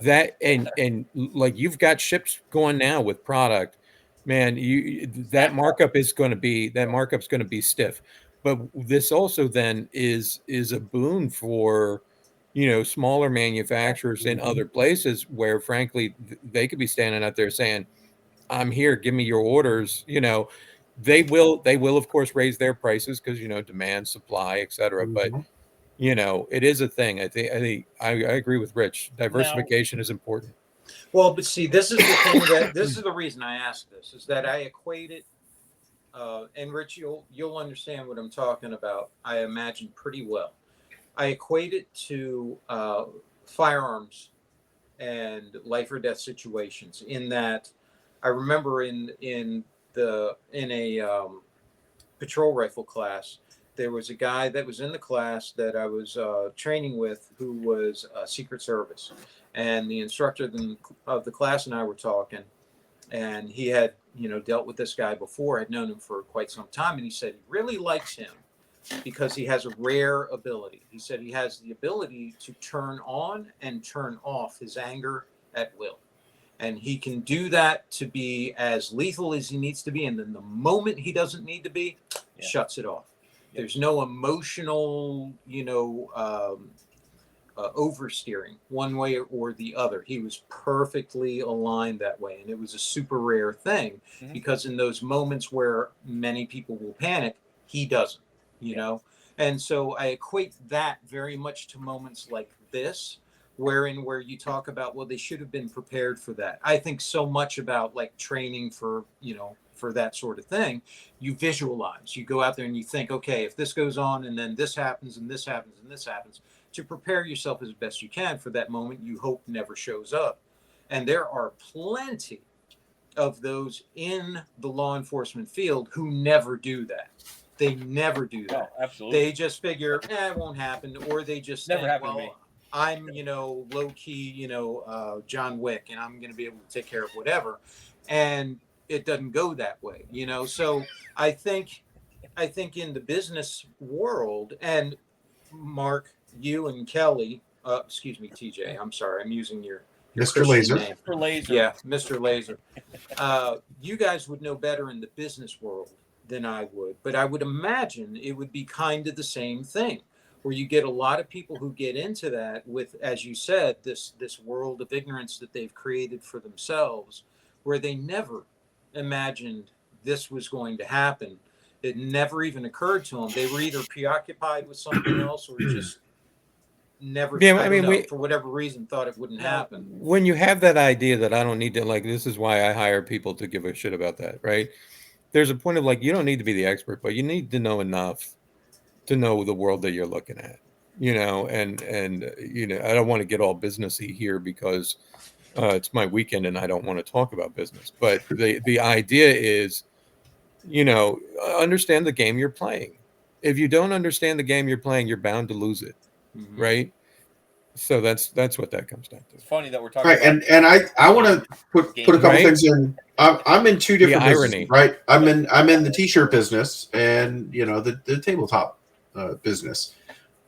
S5: that's and like you've got ships going now with product, man. That markup's going to be stiff. But this also then is a boon for smaller manufacturers in other places where frankly they could be standing out there saying, I'm here, give me your orders. They will of course raise their prices because demand, supply, etc. But it is a thing. I agree with Rich. Diversification is important.
S2: Well, but see, this is the thing this is the reason I asked this is that I equate it, and Rich, you'll understand what I'm talking about. I imagine pretty well. I equate it to firearms and life or death situations. In that, I remember in a patrol rifle class, there was a guy that was in the class that I was training with who was Secret Service. And the instructor of the class and I were talking, and he had, dealt with this guy before. I'd known him for quite some time. And he said he really likes him because he has a rare ability. He said he has the ability to turn on and turn off his anger at will. And he can do that to be as lethal as he needs to be. And then the moment he doesn't need to be, shuts it off. There's no emotional, oversteering one way or the other. He was perfectly aligned that way. And it was a super rare thing because in those moments where many people will panic, he doesn't, know? And so I equate that very much to moments like this, where you talk about, well, they should have been prepared for that. I think so much about like training for, for that sort of thing. You visualize, you go out there and you think, okay, if this goes on and then this happens and this happens and this happens, to prepare yourself as best you can for that moment you hope never shows up. And there are plenty of those in the law enforcement field who never do that. They never do that.
S3: Oh, absolutely.
S2: They just figure, it won't happen. Or they just
S3: never
S2: think,
S3: happened to me.
S2: I'm, low key, John Wick, and I'm going to be able to take care of whatever. And it doesn't go that way, So I think I think in the business world, and Mark, you and Kelly, excuse me, TJ, I'm sorry, I'm using your
S4: Mr.
S2: Christian
S4: Laser.
S2: name.
S3: For laser.
S2: Yeah, Mr. Laser. You guys would know better in the business world than I would, but I would imagine it would be kind of the same thing, where you get a lot of people who get into that with, as you said, this world of ignorance that they've created for themselves, where they never imagined this was going to happen. It never even occurred to them. They were either preoccupied with something else or just never,
S5: Yeah,
S2: I
S5: I
S2: don't
S5: mean,
S2: know, for whatever reason, thought it wouldn't happen.
S5: when you have that idea that I don't need to, like, this is why I hire people to give a shit about that, right? There's a point of, like, you don't need to be the expert, but you need to know enough to know the world that you're looking at, and I don't want to get all businessy here because it's my weekend and I don't want to talk about business, but the idea is, understand the game you're playing. If you don't understand the game you're playing, you're bound to lose it,
S2: Mhm.
S5: right? So that's what that comes down to.
S3: It's funny that we're talking
S4: Right,
S3: about
S4: and I want to put a couple
S5: Right?
S4: things in. I'm in two
S5: The
S4: different businesses,
S5: irony.
S4: right? I'm in the t-shirt business and the tabletop business.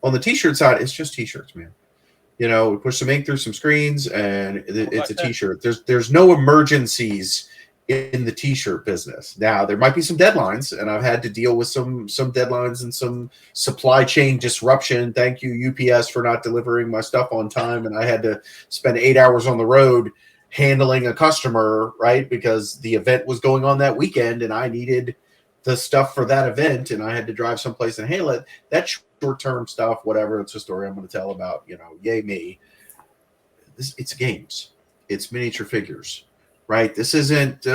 S4: On the t-shirt side, it's just t-shirts, man. We push some ink through some screens, and it's a t-shirt. There's no emergencies in the t-shirt business. Now there might be some deadlines, and I've had to deal with some deadlines and some supply chain disruption. Thank you, UPS, for not delivering my stuff on time, and I had to spend 8 hours on the road handling a customer, right? Because the event was going on that weekend, and I needed the stuff for that event, and I had to drive someplace and handle it. That short-term stuff, whatever, it's a story I'm going to tell about, yay me. It's games. It's miniature figures, right? This isn't,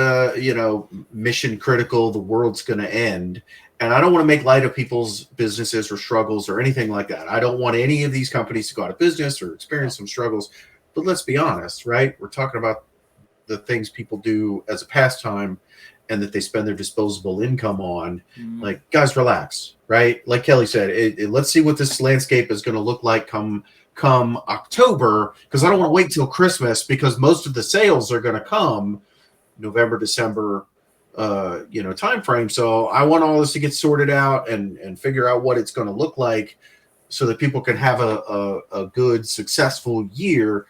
S4: mission critical. The world's going to end. And I don't want to make light of people's businesses or struggles or anything like that. I don't want any of these companies to go out of business or experience some struggles. But let's be honest, right? We're talking about the things people do as a pastime and that they spend their disposable income on. Like, guys, relax, right? Like Kelly said, let's see what this landscape is going to look like come October, because I don't want to wait till Christmas, because most of the sales are going to come November, December, time frame. So I want all this to get sorted out and figure out what it's going to look like so that people can have a good, successful year.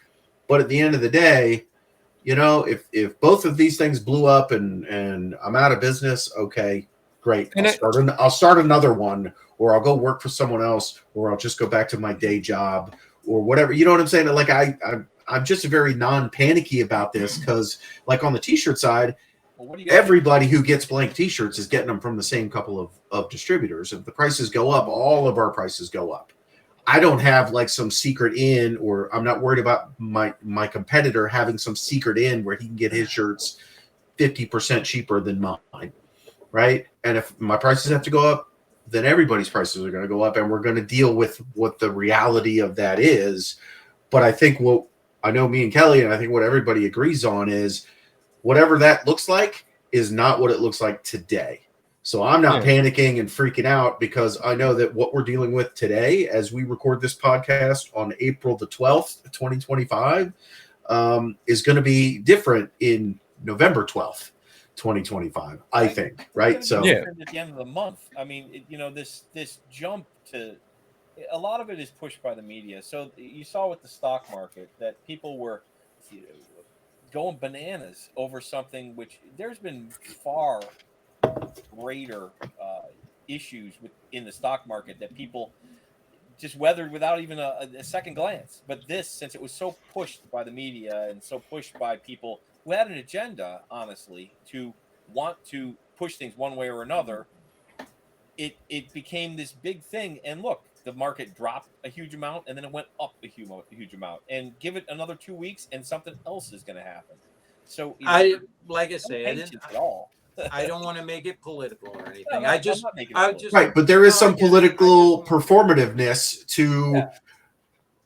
S4: But at the end of the day, if both of these things blew up and I'm out of business, okay, great. I'll start another one, or I'll go work for someone else, or I'll just go back to my day job or whatever. You know what I'm saying? Like I'm just very non-panicky about this, because like on the t-shirt side, everybody who gets blank t-shirts is getting them from the same couple of distributors. If the prices go up, all of our prices go up. I don't have like some secret in, or I'm not worried about my competitor having some secret in where he can get his shirts 50% cheaper than mine, right? And if my prices have to go up, then everybody's prices are going to go up, and we're going to deal with what the reality of that is. But I think what I know, me and Kelly, and I think what everybody agrees on is whatever that looks like is not what it looks like today. So I'm not panicking and freaking out, because I know that what we're dealing with today, as we record this podcast on April the 12th, 2025, is going to be different in November 12th, 2025, I think, right? So
S3: at the end of the month, I mean, this jump to a lot of it is pushed by the media. So you saw with the stock market that people were going bananas over something which there's been far greater issues in the stock market that people just weathered without even a second glance. But this, since it was so pushed by the media and so pushed by people who had an agenda, honestly, to want to push things one way or another, it became this big thing. And look, the market dropped a huge amount, and then it went up a huge amount. And give it another 2 weeks, and something else is going to happen. So
S2: like I say, I didn't
S3: at all.
S2: I don't want to make it political or anything.
S3: No,
S2: I just
S4: right, but there is some political performativeness to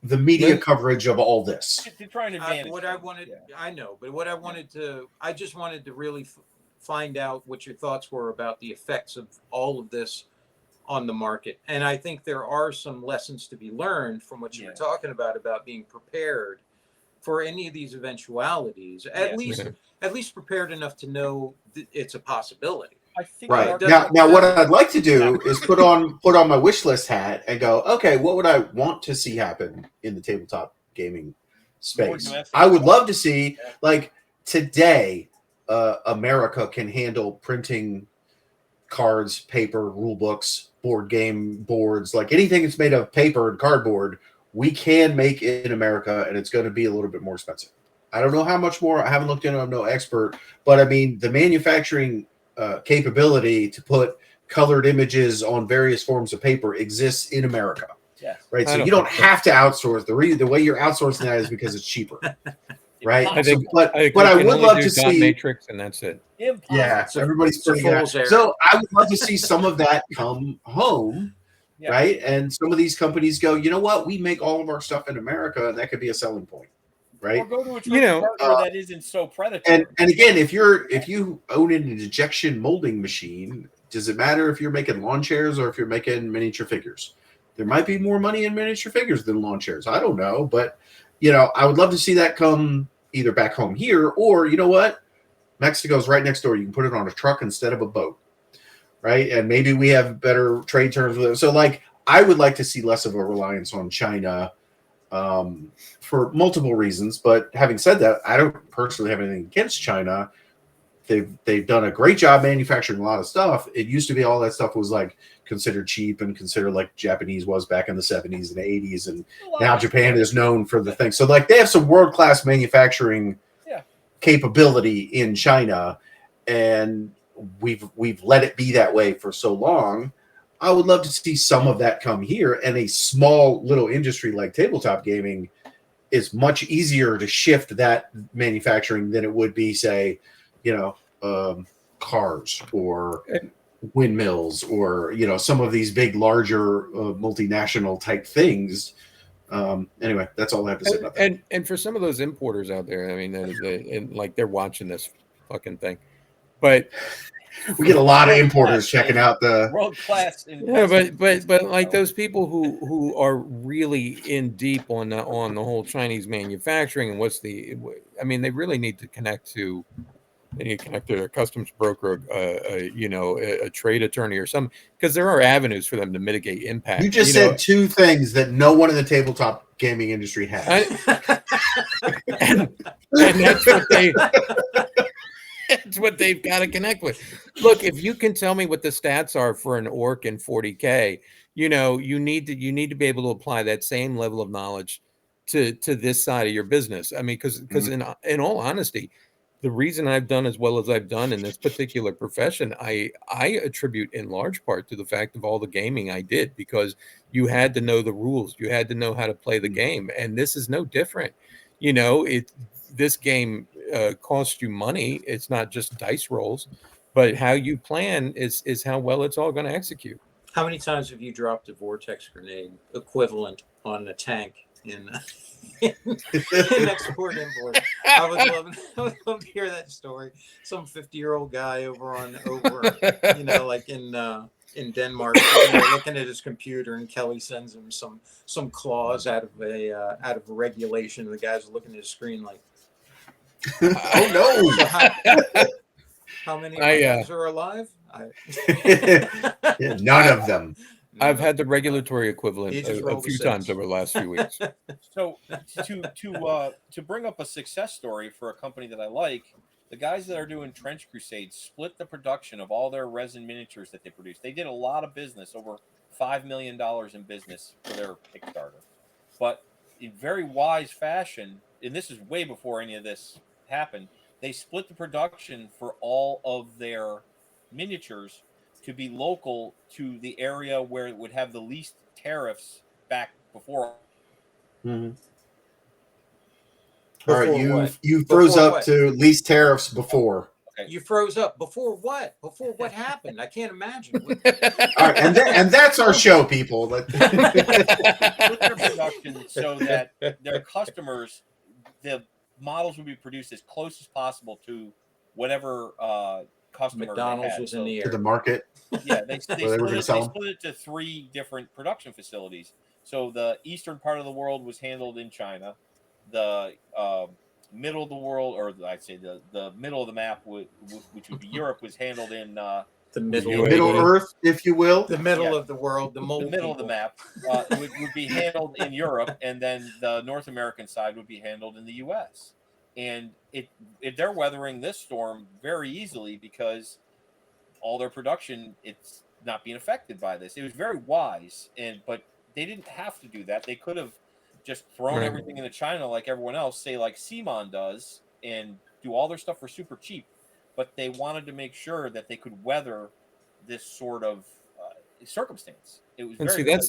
S4: the media coverage of all this.
S3: To try and advantage.
S2: I know, but what I wanted to, I just wanted to really find out what your thoughts were about the effects of all of this on the market. And I think there are some lessons to be learned from what you were talking about being prepared for any of these eventualities. At least prepared enough to know that it's a possibility.
S3: I think
S4: Right.
S3: our-
S4: Now what I'd like to do is put on my wish list hat and go, okay, what would I want to see happen in the tabletop gaming
S3: More
S4: space?
S3: domestic
S4: I would
S3: stuff.
S4: love to see, like, today, America can handle printing cards, paper, rule books, board game boards, like anything that's made of paper and cardboard, we can make in America, and it's going to be a little bit more expensive. I don't know how much more. I haven't looked into it. I'm no expert, but I mean, the manufacturing capability to put colored images on various forms of paper exists in America.
S3: Yes.
S4: Right.
S5: I
S4: So
S5: don't
S4: you don't
S5: think so.
S4: have to outsource. The way you're outsourcing that is because it's cheaper. Right.
S5: I think,
S4: but
S5: I
S4: I
S5: can
S4: would
S5: only
S4: love
S5: do
S4: to
S5: dot
S4: see.
S5: matrix, and that's it.
S3: Impossible.
S4: Yeah,
S2: It's a-
S4: everybody's
S2: it's a
S4: putting it out.
S2: fool's errand.
S4: So I would love to see some of that come home,
S3: Yeah.
S4: right? And some of these companies go, you know what? We make all of our stuff in America, and that could be a selling point, right?
S3: Or go to a
S5: You know,
S3: partner that isn't so predatory.
S4: And again, if you own an injection molding machine, does it matter if you're making lawn chairs or if you're making miniature figures? There might be more money in miniature figures than lawn chairs. I don't know, but I would love to see that come either back home here, or you know what? Mexico's right next door. You can put it on a truck instead of a boat, right? And maybe we have better trade terms with it. So, like, I would like to see less of a reliance on China for multiple reasons. But having said that, I don't personally have anything against China. They've done a great job manufacturing a lot of stuff. It used to be all that stuff was like considered cheap and considered like Japanese was back in the 70s and 80s, and now Japan is known for the thing. So like they have some world-class manufacturing capability in China, and we've let it be that way for so long. I would love to see some of that come here, and a small little industry like tabletop gaming is much easier to shift that manufacturing than it would be, say, cars or windmills or some of these big, larger multinational type things. Anyway, that's all I have to say about that.
S5: And for some of those importers out there, I mean, they're watching this fucking thing, but
S4: we get a lot of importers checking out the
S3: world class.
S5: Yeah, but like those people who are really in deep on the whole Chinese manufacturing and they really need to connect to. They need to connect to a customs broker, a trade attorney or something, because there are avenues for them to mitigate impact.
S4: You just said two things that no one in the tabletop gaming industry has.
S5: And that's what it's what they've got to connect with. Look, if you can tell me what the stats are for an orc in 40K, you need to be able to apply that same level of knowledge to this side of your business. I mean, because in all honesty, the reason I've done as well as I've done in this particular profession, I attribute in large part to the fact of all the gaming I did, because you had to know the rules, you had to know how to play the game, and this is no different. This game costs you money. It's not just dice rolls, but how you plan is how well it's all going to execute.
S2: How many times have you dropped a vortex grenade equivalent on a tank in export import? I would love to hear that story. Some 50-year-old guy over like in Denmark, looking at his computer, and Kelly sends him some clause out of a regulation. The guys are looking at his screen like,
S4: oh no!
S2: How many guys are alive?
S4: None of them.
S5: I've had the regulatory equivalent a few times over the last few weeks.
S3: So to bring up a success story for a company that I like, the guys that are doing Trench Crusades split the production of all their resin miniatures that they produce. They did a lot of business, over $5 million in business for their Kickstarter. But in very wise fashion, and this is way before any of this happened, they split the production for all of their miniatures to be local to the area where it would have the least tariffs back before.
S4: Mm-hmm. All right, you froze up to least tariffs before.
S2: Okay. You froze up before what? Before what happened? I can't imagine.
S4: All right, and that's our show, people.
S3: Split their production so that their customers, the models would be produced as close as possible to whatever customer
S2: McDonald's was in the air.
S4: To the market.
S3: Yeah, they split it to 3 different production facilities. So the eastern part of the world was handled in China. The middle of the world, or I'd say the middle of the map, which would be Europe, was handled in
S2: The middle,
S5: UAE.
S4: Middle Earth, if you will.
S2: the middle
S3: Yeah.
S2: of the world, the mole
S3: The middle of the
S2: people.
S3: map would be handled in Europe, and then the North American side would be handled in the U.S. And they're weathering this storm very easily because all their production, it's not being affected by this. It was very wise, but they didn't have to do that. They could have just thrown
S5: Right.
S3: everything into China like everyone else, say like Simon does, and do all their stuff for super cheap. But they wanted to make sure that they could weather this sort of circumstance. It was
S5: And
S3: very
S5: see, that's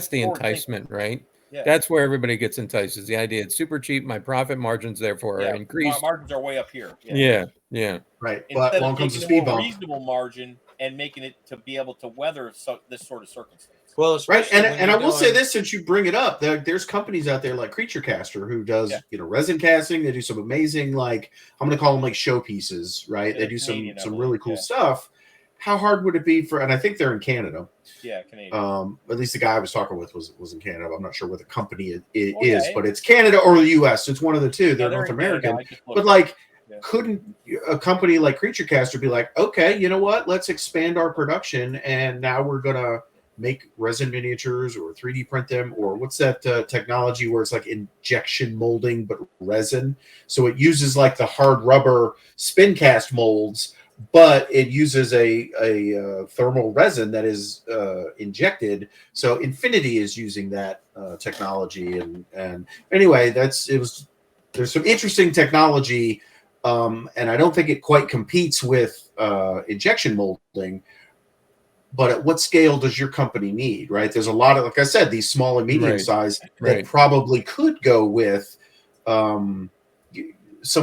S5: the
S3: forward thinking.
S5: enticement, right?
S3: Yeah.
S5: That's where everybody gets enticed. Is the idea it's super cheap. My profit margins therefore are increased.
S3: Margins are way up here.
S5: Yeah.
S4: Right.
S3: Instead
S4: But along
S3: of
S4: comes the
S3: taking a
S4: speed
S3: more
S4: bump.
S3: reasonable margin and making it to be able to weather this sort of circumstance.
S2: Well,
S4: Right,
S2: especially when
S4: and I
S2: you're
S4: will say
S2: doing-
S4: this since you bring it up, there's companies out there like Creature Caster who does resin casting. They do some amazing, like, I'm going to call them like showpieces, right?
S3: Yeah,
S4: they do
S3: Canadian, I
S4: some
S3: believe,
S4: really cool stuff. How hard would it be for? And I think they're in Canada.
S3: Yeah, Canadian.
S4: At least the guy I was talking with was in Canada. I'm not sure what the company it
S3: Okay.
S4: is, but it's Canada or the U.S. It's one of the two. They're North
S3: in Canada.
S4: American,
S3: I just looked
S4: but
S3: up.
S4: like.
S3: Yeah.
S4: Couldn't a company like Creature Caster be like, okay, you know what? Let's expand our production, and now we're gonna make resin miniatures or 3D print them, or what's that technology where it's like injection molding but resin? So it uses like the hard rubber spin cast molds, but it uses a thermal resin that is injected. So Infinity is using that technology, and anyway, there's some interesting technology. And I don't think it quite competes with injection molding. But at what scale does your company need, right? There's a lot of, like I said, these small and medium size that probably could go with some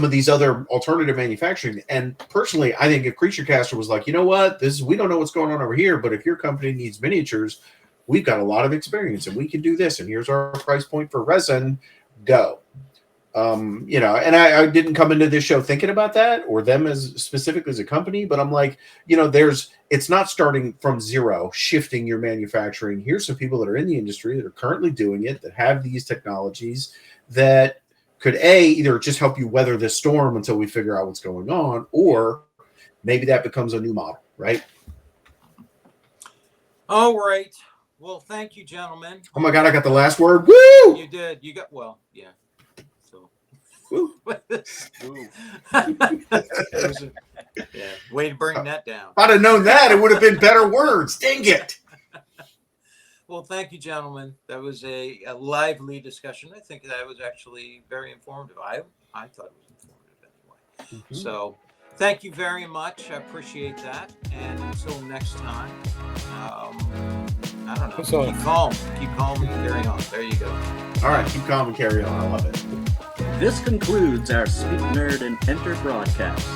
S4: of these other alternative manufacturing. And personally, I think if Creature Caster was like, you know what, we don't know what's going on over here, but if your company needs miniatures, we've got a lot of experience and we can do this. And here's our price point for resin, go. And I didn't come into this show thinking about that or them as specifically as a company, but I'm like, it's not starting from zero, shifting your manufacturing. Here's some people that are in the industry that are currently doing it, that have these technologies that could either just help you weather this storm until we figure out what's going on, or maybe that becomes a new model, right?
S2: All right. Well, thank you, gentlemen.
S4: Oh my God, I got the last word. Woo!
S2: You did. You got, well, yeah. So,
S4: Woo.
S3: Ooh.
S2: Yeah, way to bring that down.
S4: If I'd have known that, it would have been better words. Dang it.
S2: Well, thank you, gentlemen. That was a lively discussion. I think that was actually very informative. I thought it was informative anyway.
S4: Mm-hmm.
S2: So thank you very much. I appreciate that. And until next time, I don't know.
S5: So-
S2: Keep calm and carry on. There you go.
S4: All right, keep calm and carry on. I love it.
S1: This concludes our Speak Nerd and Enter broadcast.